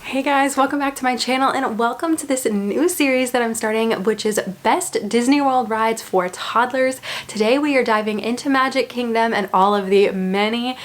Hey guys, welcome back to my channel and welcome to this new series that I'm starting, which is Best Disney World Rides for Toddlers. Today we are diving into Magic Kingdom and all of the many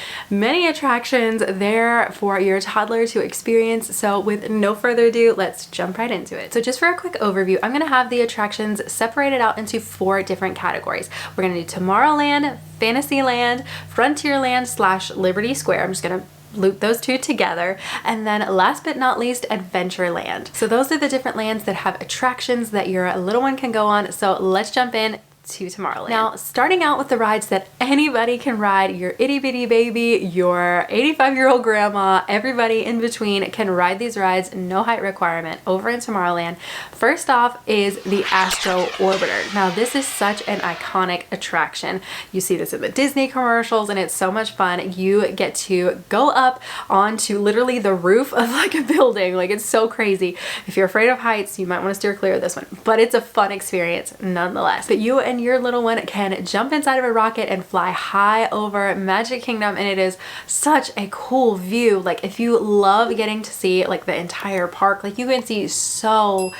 attractions there for your toddler to experience. So with no further ado, let's jump right into it. So just for a quick overview, I'm gonna have the attractions separated out into 4 different categories. We're gonna do Tomorrowland, Fantasyland, Frontierland / Liberty Square. I'm just gonna loop those two together, and then last but not least, Adventureland. So those are the different lands that have attractions that your little one can go on. So let's jump in to Tomorrowland. Now, starting out with the rides that anybody can ride, your itty bitty baby, your 85-year-old grandma, everybody in between can ride these rides, no height requirement, over in Tomorrowland. First off is the Astro Orbiter. Now, this is such an iconic attraction. You see this in the Disney commercials and it's so much fun. You get to go up onto literally the roof of like a building. Like, it's so crazy. If you're afraid of heights, you might want to steer clear of this one, but it's a fun experience nonetheless. But you and your little one can jump inside of a rocket and fly high over Magic Kingdom, and it is such a cool view. Like, if you love getting to see like the entire park, like you can see so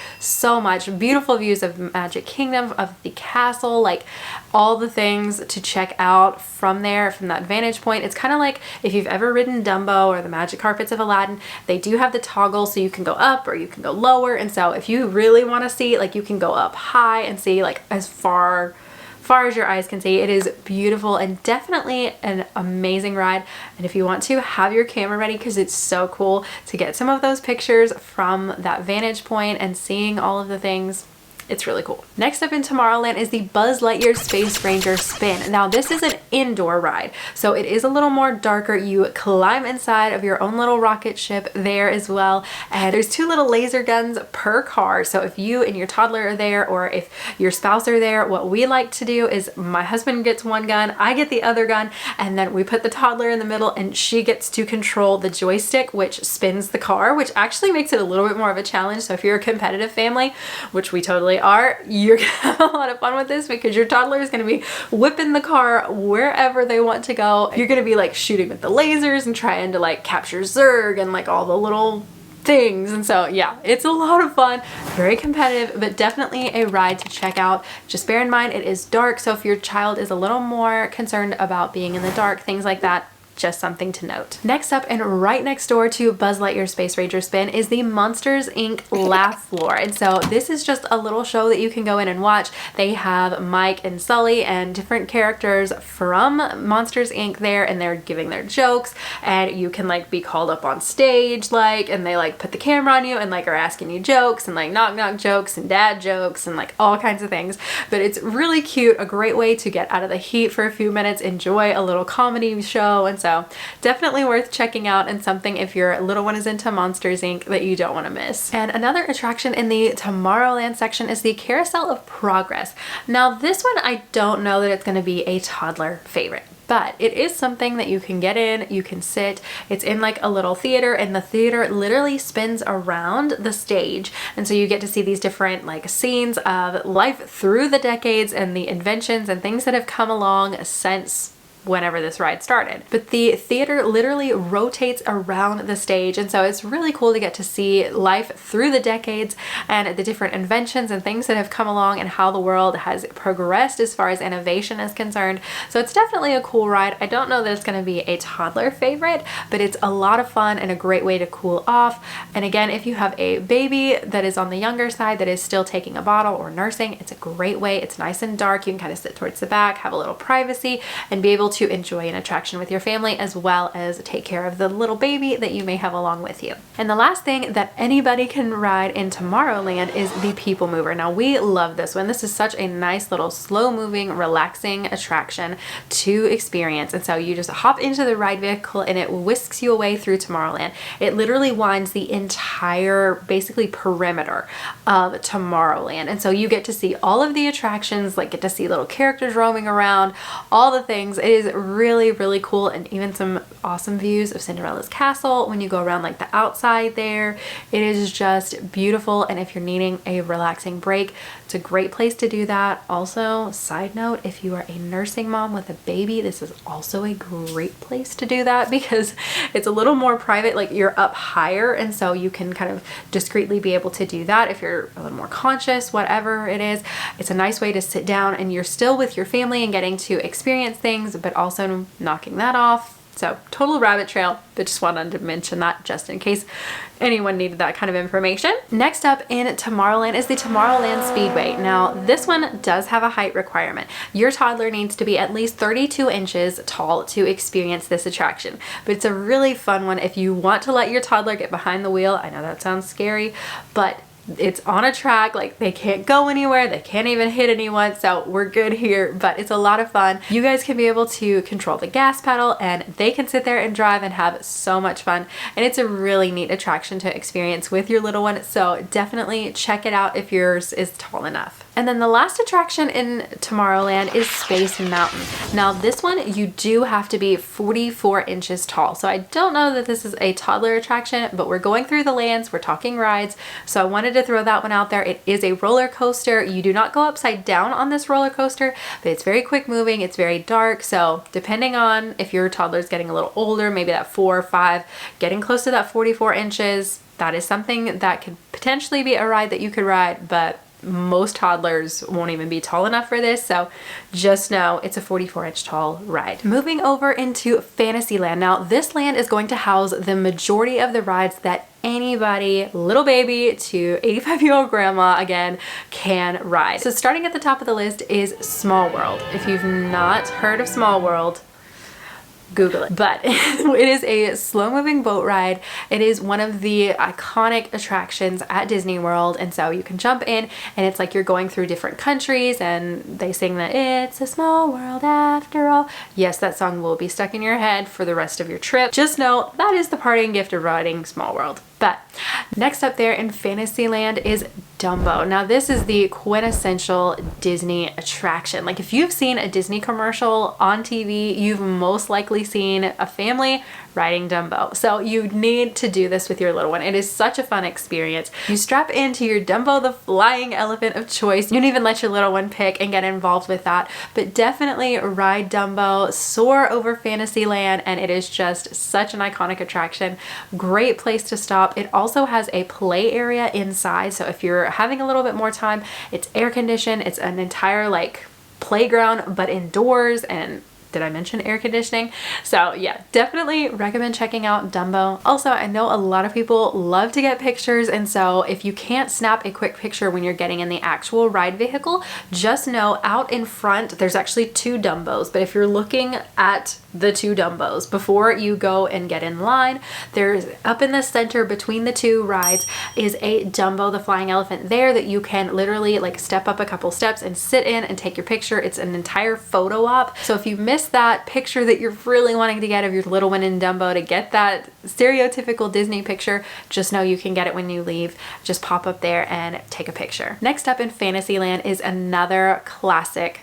much beautiful views of Magic Kingdom, of the castle, like all the things to check out from there, from that vantage point. It's kind of like if you've ever ridden Dumbo or the magic carpets of Aladdin, they do have the toggle so you can go up or you can go lower. And so if you really want to see, like, you can go up high and see like as far as your eyes can see. It is beautiful and definitely an amazing ride. And if you want to, have your camera ready because it's so cool to get some of those pictures from that vantage point and seeing all of the things. It's really cool. Next up in Tomorrowland is the Buzz Lightyear Space Ranger Spin. Now, this is an indoor ride, so it is a little more darker. You climb inside of your own little rocket ship there as well, and there's 2 little laser guns per car. So if you and your toddler are there, or if your spouse are there, what we like to do is my husband gets one gun, I get the other gun, and then we put the toddler in the middle and she gets to control the joystick, which spins the car, which actually makes it a little bit more of a challenge. So if you're a competitive family, which we totally are, you're gonna have a lot of fun with this because your toddler is gonna be whipping the car wherever they want to go. You're gonna be like shooting with the lasers and trying to like capture Zurg and like all the little things. And so yeah, it's a lot of fun, very competitive, but definitely a ride to check out. Just bear in mind it is dark, so if your child is a little more concerned about being in the dark, things like that, just something to note. Next up, and right next door to Buzz Lightyear Space Ranger Spin, is the Monsters Inc. Laugh Floor. And so this is just a little show that you can go in and watch. They have Mike and Sully and different characters from Monsters Inc. there, and they're giving their jokes, and you can like be called up on stage, like, and they like put the camera on you and like are asking you jokes and like knock jokes and dad jokes and like all kinds of things. But it's really cute, a great way to get out of the heat for a few minutes, enjoy a little comedy show. And so definitely worth checking out, and something if your little one is into Monsters Inc. that you don't want to miss. And another attraction in the Tomorrowland section is the Carousel of Progress. Now, this one, I don't know that it's going to be a toddler favorite, but it is something that you can get in, you can sit. It's in like a little theater, and the theater literally spins around the stage. And so you get to see these different like scenes of life through the decades and the inventions and things that have come along since whenever this ride started. But the theater literally rotates around the stage, and so it's really cool to get to see life through the decades and the different inventions and things that have come along and how the world has progressed as far as innovation is concerned. So it's definitely a cool ride. I don't know that it's going to be a toddler favorite, but it's a lot of fun and a great way to cool off. And again, if you have a baby that is on the younger side that is still taking a bottle or nursing, it's a great way. It's nice and dark. You can kind of sit towards the back, have a little privacy, and be able to enjoy an attraction with your family, as well as take care of the little baby that you may have along with you. And the last thing that anybody can ride in Tomorrowland is the People Mover. Now, we love this one. This is such a nice little slow moving, relaxing attraction to experience. And so you just hop into the ride vehicle and it whisks you away through Tomorrowland. It literally winds the entire basically perimeter of Tomorrowland. And so you get to see all of the attractions, like get to see little characters roaming around, all the things. It is is really, really cool, and even some awesome views of Cinderella's castle when you go around like the outside there. It is just beautiful, and if you're needing a relaxing break, it's a great place to do that. Also, side note, if you are a nursing mom with a baby, this is also a great place to do that because it's a little more private, like you're up higher, and so you can kind of discreetly be able to do that if you're a little more conscious, whatever it is. It's a nice way to sit down and you're still with your family and getting to experience things, but also knocking that off. So total rabbit trail, but just wanted to mention that just in case anyone needed that kind of information. Next up in Tomorrowland is the Tomorrowland Speedway. Now this one does have a height requirement. Your toddler needs to be at least 32 inches tall to experience this attraction, but it's a really fun one if you want to let your toddler get behind the wheel. I know that sounds scary, but it's on a track, like they can't go anywhere, they can't even hit anyone, so we're good here, but it's a lot of fun. You guys can be able to control the gas pedal and they can sit there and drive and have so much fun, and it's a really neat attraction to experience with your little one, so definitely check it out if yours is tall enough. And then the last attraction in Tomorrowland is Space Mountain. Now this one, you do have to be 44 inches tall. So I don't know that this is a toddler attraction, but we're going through the lands, we're talking rides. So I wanted to throw that one out there. It is a roller coaster. You do not go upside down on this roller coaster, but it's very quick moving. It's very dark. So depending on if your toddler's getting a little older, maybe that 4 or 5, getting close to that 44 inches, that is something that could potentially be a ride that you could ride, but most toddlers won't even be tall enough for this, so just know it's a 44-inch tall ride. Moving over into Fantasyland. Now this land is going to house the majority of the rides that anybody, little baby to 85-year-old grandma, again, can ride. So starting at the top of the list is Small World. If you've not heard of Small World, Google it. But it is a slow-moving boat ride. It is one of the iconic attractions at Disney World, and so you can jump in and it's like you're going through different countries and they sing that it's a small world after all. Yes, that song will be stuck in your head for the rest of your trip. Just know that is the parting gift of riding Small World. But next up there in Fantasyland is Dumbo. Now this is the quintessential Disney attraction. Like if you've seen a Disney commercial on TV, you've most likely seen a family riding Dumbo. So you need to do this with your little one. It is such a fun experience. You strap into your Dumbo the flying elephant of choice. You can even let your little one pick and get involved with that. But definitely ride Dumbo, soar over Fantasyland, and it is just such an iconic attraction. Great place to stop. It also has a play area inside, so if you're having a little bit more time, it's air conditioned. It's an entire like playground but indoors, and did I mention air conditioning? So yeah, definitely recommend checking out Dumbo. Also, I know a lot of people love to get pictures, and so if you can't snap a quick picture when you're getting in the actual ride vehicle, just know out in front there's actually 2 Dumbos, but if you're looking at the 2 Dumbos before you go and get in line, there's up in the center between the 2 rides is a Dumbo the flying elephant there that you can literally like step up a couple steps and sit in and take your picture. It's an entire photo op. So if you miss that picture that you're really wanting to get of your little one in Dumbo, to get that stereotypical Disney picture, just know you can get it when you leave. Just pop up there and take a picture. Next up in Fantasyland is another classic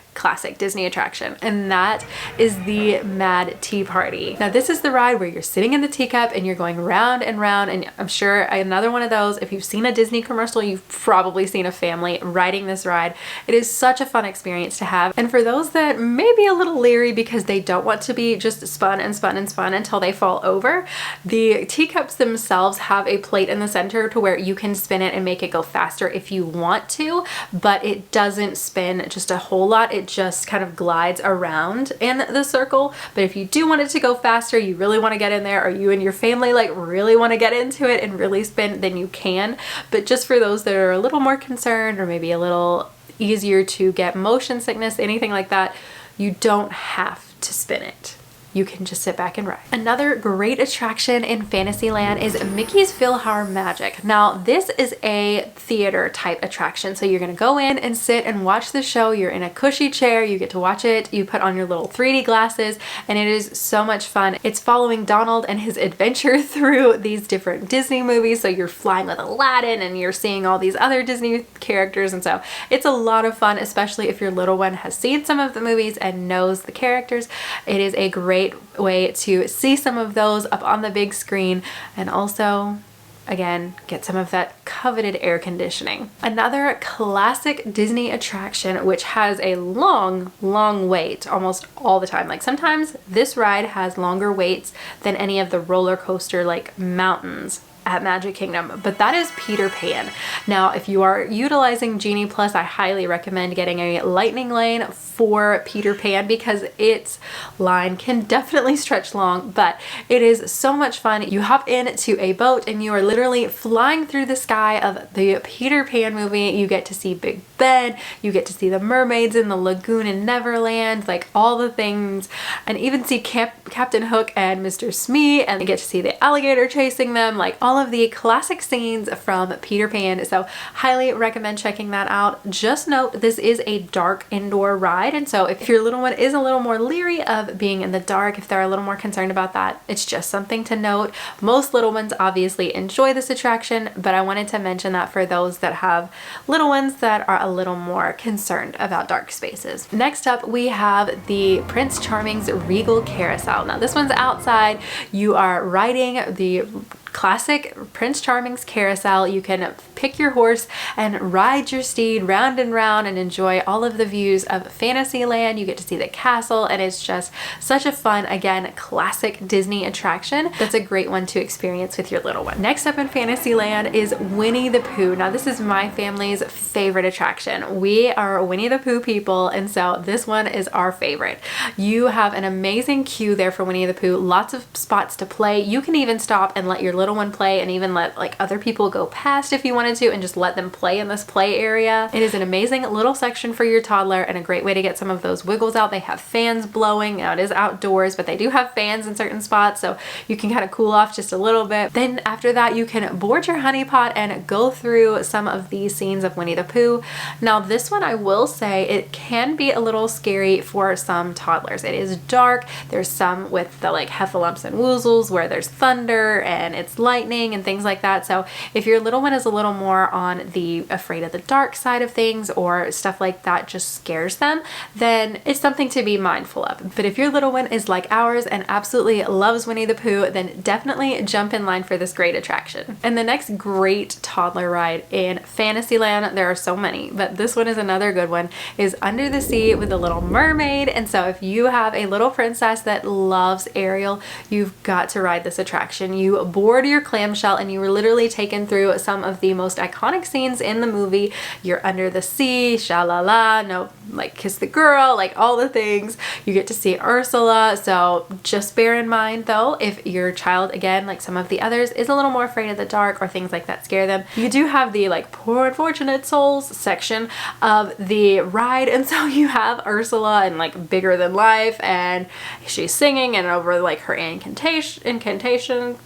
Disney attraction, and that is the Mad Tea Party. Now this is the ride where you're sitting in the teacup and you're going round and round, and I'm sure another one of those, if you've seen a Disney commercial, you've probably seen a family riding this ride. It is such a fun experience to have, and for those that may be a little leery because they don't want to be just spun and spun and spun until they fall over, the teacups themselves have a plate in the center to where you can spin it and make it go faster if you want to, but it doesn't spin just a whole lot. It just kind of glides around in the circle. But if you do want it to go faster, you really want to get in there, or you and your family like really want to get into it and really spin, then you can. But just for those that are a little more concerned, or maybe a little easier to get motion sickness, anything like that, you don't have to spin it. you can just sit back and ride. Another great attraction in Fantasyland is Mickey's PhilharMagic. Now this is a theater type attraction, so you're gonna go in and sit and watch the show. You're in a cushy chair, you get to watch it, you put on your little 3D glasses, and it is so much fun. It's following Donald and his adventure through these different Disney movies, so you're flying with Aladdin and you're seeing all these other Disney characters, and so it's a lot of fun, especially if your little one has seen some of the movies and knows the characters. It is a great way to see some of those up on the big screen, and also again get some of that coveted air conditioning. Another classic Disney attraction which has a long wait almost all the time. Like sometimes this ride has longer waits than any of the roller coaster like mountains at Magic Kingdom, but that is Peter Pan. Now if you are utilizing Genie Plus, I highly recommend getting a lightning lane for Peter Pan because its line can definitely stretch long, but it is so much fun. You hop into a boat and you are literally flying through the sky of the Peter Pan movie. You get to see Big Ben, you get to see the mermaids in the lagoon in Neverland, like all the things, and even see Captain Hook and Mr. Smee, and you get to see the alligator chasing them, like all of the classic scenes from Peter Pan. So highly recommend checking that out. Just note this is a dark indoor ride, and so if your little one is a little more leery of being in the dark, if they're a little more concerned about that, it's just something to note. Most little ones obviously enjoy this attraction, but I wanted to mention that for those that have little ones that are a little more concerned about dark spaces. Next up we have the Prince Charming's Regal Carousel. Now this one's outside. You are riding the classic Prince Charming's carousel. You can pick your horse and ride your steed round and round and enjoy all of the views of Fantasyland. You get to see the castle, and it's just such a fun, again, classic Disney attraction that's a great one to experience with your little one. Next up in Fantasyland is Winnie the Pooh. Now this is my family's favorite attraction. We are Winnie the Pooh people, and so this one is our favorite. You have an amazing queue there for Winnie the Pooh, lots of spots to play. You can even stop and let your little one play, and even let like other people go past if you wanted to, and just let them play in this play area. It is an amazing little section for your toddler and a great way to get some of those wiggles out. They have fans blowing. Now it is outdoors, but they do have fans in certain spots, so you can kind of cool off just a little bit. Then after that you can board your honey pot and go through some of these scenes of Winnie the Pooh. Now this one, I will say, it can be a little scary for some toddlers. It is dark. There's some with the like heffalumps and woozles where there's thunder and it's lightning and things like that. So if your little one is a little more on the afraid of the dark side of things, or stuff like that just scares them, then it's something to be mindful of. But if your little one is like ours and absolutely loves Winnie the Pooh, then definitely jump in line for this great attraction. And the next great toddler ride in Fantasyland, there are so many, but this one is another good one, is Under the Sea with the Little Mermaid. And so if you have a little princess that loves Ariel, you've got to ride this attraction. You board your clamshell and you were literally taken through some of the most iconic scenes in the movie. You're under the sea, sha-la-la, no, like kiss the girl, like all the things. You get to see Ursula. So just bear in mind though, if your child, again, like some of the others, is a little more afraid of the dark or things like that scare them, you do have the like poor unfortunate souls section of the ride. And so you have Ursula and like bigger than life, and she's singing, and over like her incantation,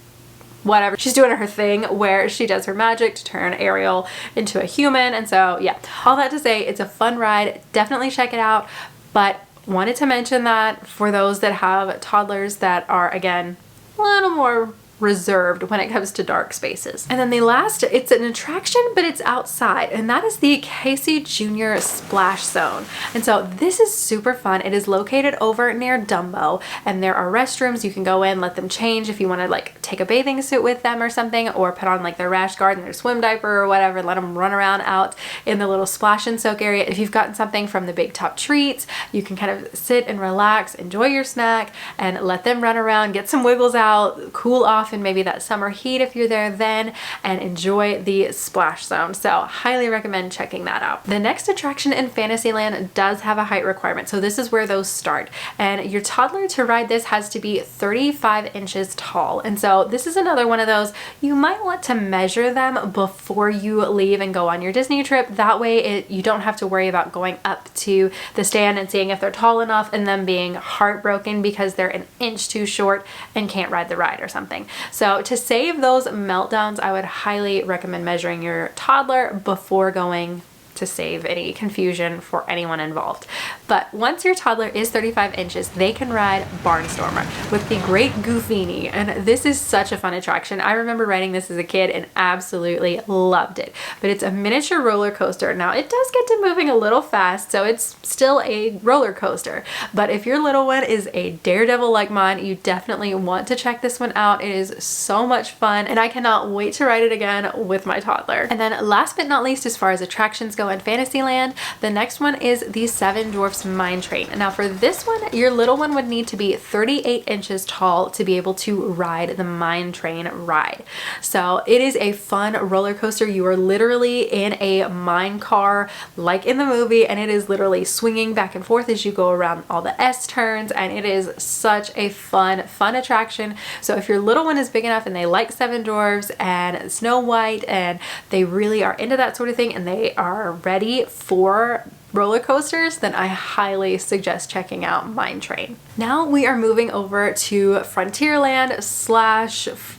whatever, she's doing her thing where she does her magic to turn Ariel into a human. And so yeah, all that to say, it's a fun ride. Definitely check it out, but wanted to mention that for those that have toddlers that are, again, a little more reserved when it comes to dark spaces. And then the last, it's an attraction, but it's outside, and that is the Casey Jr. Splash Zone. And so this is super fun. It is located over near Dumbo, and there are restrooms. You can go in, let them change if you want to like take a bathing suit with them or something, or put on like their rash guard and their swim diaper or whatever, let them run around out in the little splash and soak area. If you've gotten something from the Big Top Treats, you can kind of sit and relax, enjoy your snack, and let them run around, get some wiggles out, cool off off in maybe that summer heat if you're there then, and enjoy the splash zone. So highly recommend checking that out. The next attraction in Fantasyland does have a height requirement. So this is where those start. And your toddler to ride this has to be 35 inches tall. And so this is another one of those, you might want to measure them before you leave and go on your Disney trip. That way you don't have to worry about going up to the stand and seeing if they're tall enough and them being heartbroken because they're an inch too short and can't ride the ride or something. So to save those meltdowns, I would highly recommend measuring your toddler before going, to save any confusion for anyone involved. But once your toddler is 35 inches, they can ride Barnstormer with the Great Goofini, and this is such a fun attraction. I remember riding this as a kid and absolutely loved it. But it's a miniature roller coaster. Now it does get to moving a little fast, so it's still a roller coaster. But if your little one is a daredevil like mine, you definitely want to check this one out. It is so much fun, and I cannot wait to ride it again with my toddler. And then last but not least, as far as attractions go in Fantasyland, the next one is the Seven Dwarfs Mine Train. Now for this one, your little one would need to be 38 inches tall to be able to ride the mine train ride. So it is a fun roller coaster. You are literally in a mine car like in the movie, and it is literally swinging back and forth as you go around all the S turns, and it is such a fun attraction. So if your little one is big enough and they like Seven Dwarfs and Snow White and they really are into that sort of thing and they are ready for roller coasters, then I highly suggest checking out Mine Train. Now we are moving over to Frontierland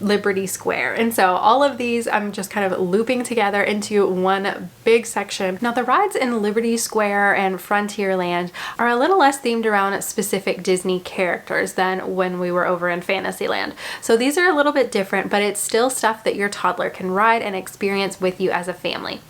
/ Liberty Square. And so all of these I'm just kind of looping together into one big section. Now the rides in Liberty Square and Frontierland are a little less themed around specific Disney characters than when we were over in Fantasyland. So these are a little bit different, but it's still stuff that your toddler can ride and experience with you as a family.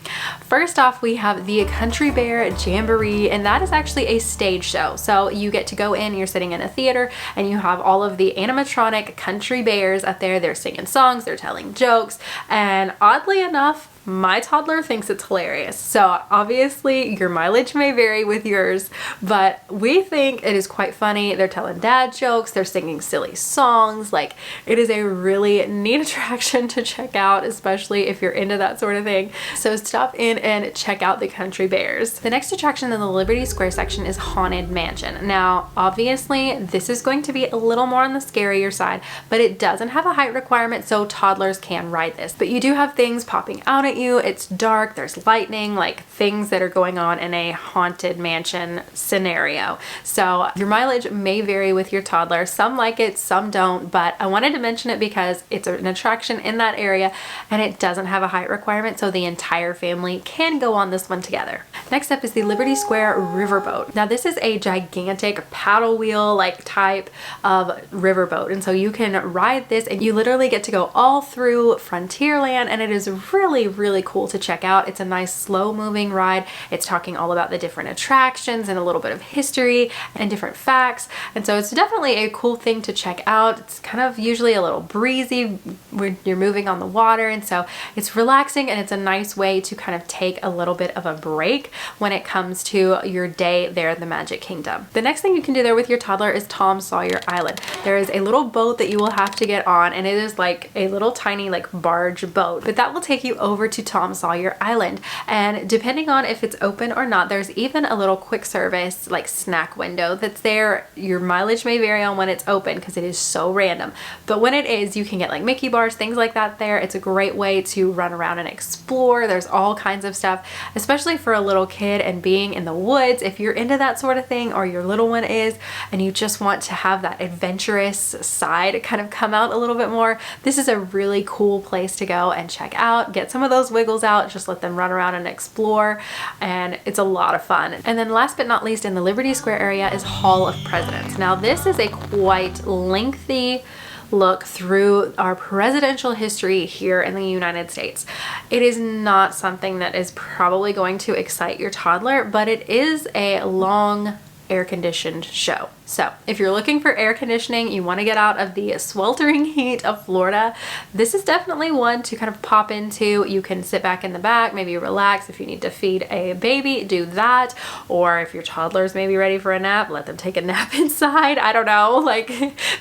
First off, we have the Country Bear Jamboree, and that is actually a stage show. So you get to go in, you're sitting in a theater, and you have all of the animatronic country bears up there. They're singing songs, they're telling jokes, and oddly enough, my toddler thinks it's hilarious. So obviously your mileage may vary with yours, but we think it is quite funny. They're telling dad jokes, they're singing silly songs. Like, it is a really neat attraction to check out, especially if you're into that sort of thing. So stop in and check out the Country Bears. The next attraction in the Liberty Square section is Haunted Mansion. Now, obviously this is going to be a little more on the scarier side, but it doesn't have a height requirement, so toddlers can ride this. But you do have things popping out at you. It's dark, there's lightning, like things that are going on in a haunted mansion scenario. So your mileage may vary with your toddler. Some like it, some don't, but I wanted to mention it because it's an attraction in that area and it doesn't have a height requirement, so the entire family can go on this one together. Next up is the Liberty Square Riverboat. Now this is a gigantic paddle wheel like type of riverboat, and so you can ride this and you literally get to go all through Frontierland, and it is really cool to check out. It's a nice slow moving ride. It's talking all about the different attractions and a little bit of history and different facts, and so it's definitely a cool thing to check out. It's kind of usually a little breezy when you're moving on the water, and so it's relaxing, and it's a nice way to kind of take a little bit of a break when it comes to your day there at the Magic Kingdom. The next thing you can do there with your toddler is Tom Sawyer Island. There is a little boat that you will have to get on, and it is like a little tiny like barge boat, but that will take you over to Tom Sawyer Island, and depending on if it's open or not, there's even a little quick service like snack window that's there. Your mileage may vary on when it's open because it is so random, but when it is, you can get like Mickey bars, things like that there. It's a great way to run around and explore. There's all kinds of stuff, especially for a little kid and being in the woods. If you're into that sort of thing, or your little one is, and you just want to have that adventurous side kind of come out a little bit more, this is a really cool place to go and check out. Get some of those wiggles out, just let them run around and explore, and it's a lot of fun. And then last but not least, in the Liberty Square area is Hall of Presidents. Now this is a quite lengthy look through our presidential history here in the United States. It is not something that is probably going to excite your toddler, but it is a long air-conditioned show. So if you're looking for air conditioning, you want to get out of the sweltering heat of Florida, this is definitely one to kind of pop into. You can sit back in the back, maybe relax. If you need to feed a baby, do that. Or if your toddler's maybe ready for a nap, let them take a nap inside. I don't know, like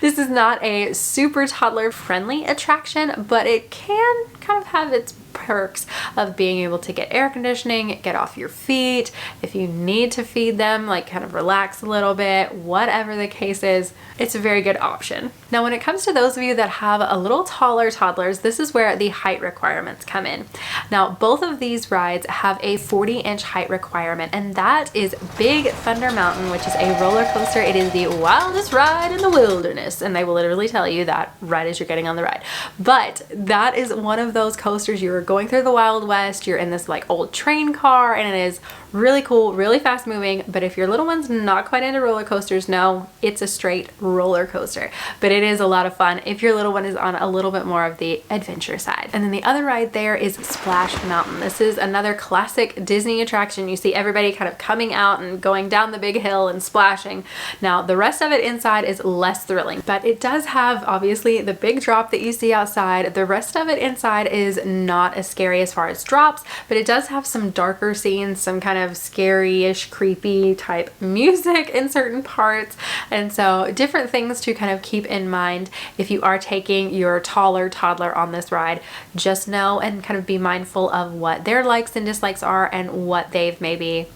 this is not a super toddler friendly attraction, but it can kind of have its perks of being able to get air conditioning, get off your feet. If you need to feed them, like kind of relax a little bit, whatever the case is, it's a very good option. Now, when it comes to those of you that have a little taller toddlers, this is where the height requirements come in. Now, both of these rides have a 40-inch height requirement, and that is Big Thunder Mountain, which is a roller coaster. It is the wildest ride in the wilderness, and they will literally tell you that right as you're getting on the ride. But that is one of those coasters. You're going through the Wild West, you're in this like old train car, and it is really cool, really fast moving. But if your little one's not quite into roller coasters, no, it's a straight roller coaster. But it is a lot of fun if your little one is on a little bit more of the adventure side. And then the other ride there is Splash Mountain. This is another classic Disney attraction. You see everybody kind of coming out and going down the big hill and splashing. Now, the rest of it inside is less thrilling, but it does have obviously the big drop that you see outside. The rest of it inside is not as scary as far as drops, but it does have some darker scenes, some kind of scary-ish, creepy type music in certain parts. And so different things to kind of keep in mind if you are taking your taller toddler on this ride. Just know and kind of be mindful of what their likes and dislikes are and what they've maybe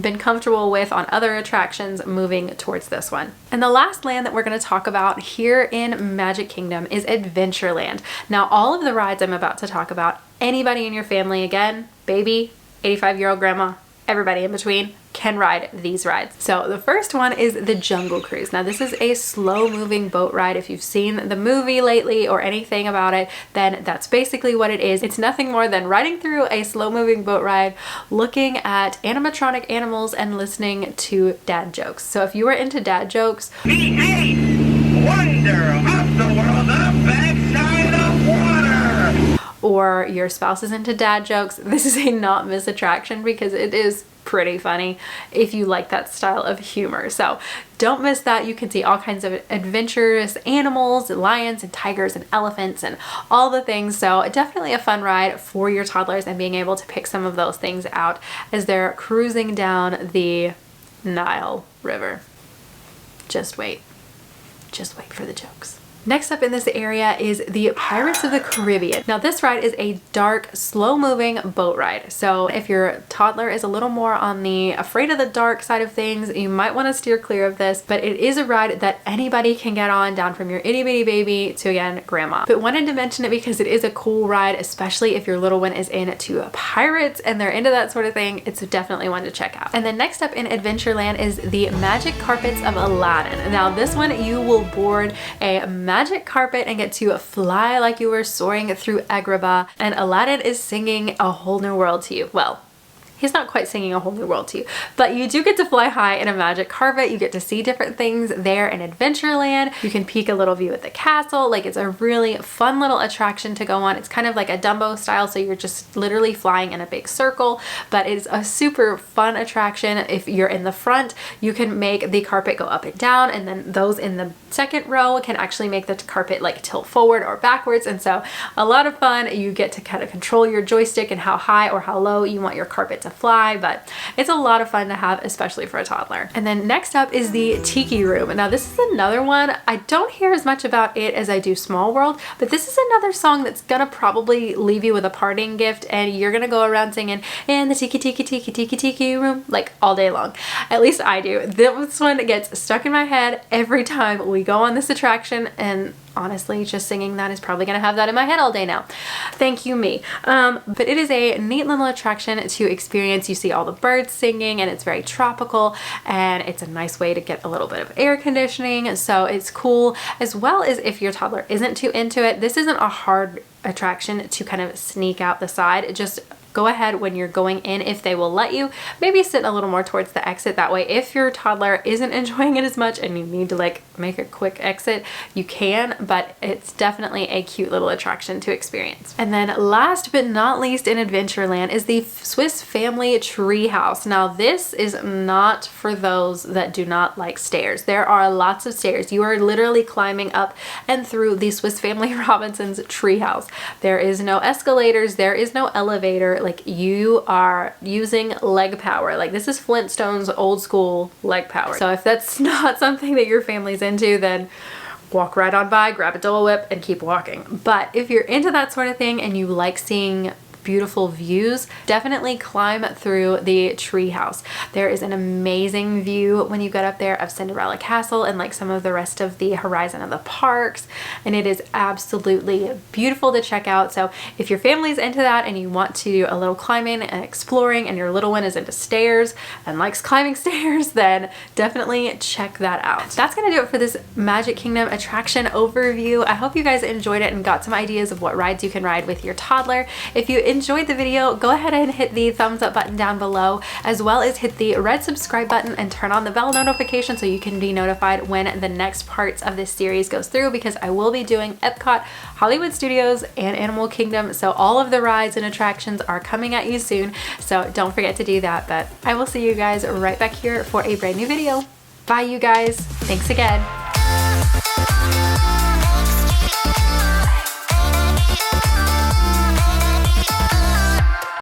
been comfortable with on other attractions moving towards this one. And the last land that we're going to talk about here in Magic Kingdom is Adventureland. Now, all of the rides I'm about to talk about, anybody in your family, again, baby, 85-year-old grandma, everybody in between, can ride these rides. So the first one is the Jungle Cruise. Now, this is a slow moving boat ride. If you've seen the movie lately or anything about it, then that's basically what it is. It's nothing more than riding through a slow moving boat ride, looking at animatronic animals and listening to dad jokes. So if you are into dad jokes, the wonder of the world, the backside of water, or your spouse is into dad jokes, this is a not miss attraction because it is pretty funny if you like that style of humor. So don't miss that. You can see all kinds of adventurous animals, lions and tigers and elephants and all the things. So definitely a fun ride for your toddlers and being able to pick some of those things out as they're cruising down the Nile River. Just wait for the jokes. Next up in this area is the Pirates of the Caribbean. Now, this ride is a dark, slow-moving boat ride. So if your toddler is a little more on the afraid of the dark side of things, you might want to steer clear of this, but it is a ride that anybody can get on, down from your itty-bitty baby to, again, grandma. But wanted to mention it because it is a cool ride, especially if your little one is into pirates and they're into that sort of thing. It's definitely one to check out. And then next up in Adventureland is the Magic Carpets of Aladdin. Now, this one you will board a magic carpet and get to fly like you were soaring through Agrabah, and Aladdin is singing a whole new world to you. Well, he's not quite singing a whole new world to you, but you do get to fly high in a magic carpet. You get to see different things there in Adventureland. You can peek a little view at the castle. Like, it's a really fun little attraction to go on. It's kind of like a Dumbo style, so you're just literally flying in a big circle, but it's a super fun attraction. If you're in the front, you can make the carpet go up and down, and then those in the second row can actually make the carpet like tilt forward or backwards. And so a lot of fun. You get to kind of control your joystick and how high or how low you want your carpet to fly, but it's a lot of fun to have, especially for a toddler. And then next up is the Tiki Room. Now, this is another one. I don't hear as much about it as I do Small World, but this is another song that's gonna probably leave you with a parting gift, and you're gonna go around singing in the Tiki Tiki Tiki Tiki Tiki Room like all day long. At least I do. This one gets stuck in my head every time we go on this attraction, and honestly, just singing that is probably gonna have that in my head all day now. Thank you, me. But it is a neat little attraction to experience. You see all the birds singing, and it's very tropical, and it's a nice way to get a little bit of air conditioning. So it's cool, as well as if your toddler isn't too into it. This isn't a hard attraction to kind of sneak out the side. Just go ahead when you're going in, if they will let you, maybe sit a little more towards the exit. That way, if your toddler isn't enjoying it as much and you need to like make a quick exit, you can, but it's definitely a cute little attraction to experience. And then last but not least in Adventureland is the Swiss Family Treehouse. Now this is not for those that do not like stairs. There are lots of stairs. You are literally climbing up and through the Swiss Family Robinson's treehouse. There is no escalators, there is no elevator. Like, you are using leg power. Like, this is Flintstones old school leg power. So if that's not something that your family's into, then walk right on by, grab a Dole Whip, and keep walking. But if you're into that sort of thing and you like seeing beautiful views, definitely climb through the treehouse. There is an amazing view when you get up there of Cinderella Castle and like some of the rest of the horizon of the parks, and it is absolutely beautiful to check out. So if your family's into that and you want to do a little climbing and exploring, and your little one is into stairs and likes climbing stairs, then definitely check that out. That's gonna do it for this Magic Kingdom attraction overview. I hope you guys enjoyed it and got some ideas of what rides you can ride with your toddler. If you enjoyed the video, go ahead and hit the thumbs up button down below, as well as hit the red subscribe button and turn on the bell notification so you can be notified when the next parts of this series goes through, because I will be doing Epcot, Hollywood Studios, and Animal Kingdom. So all of the rides and attractions are coming at you soon, so don't forget to do that. But I will see you guys right back here for a brand new video. Bye, you guys. Thanks again.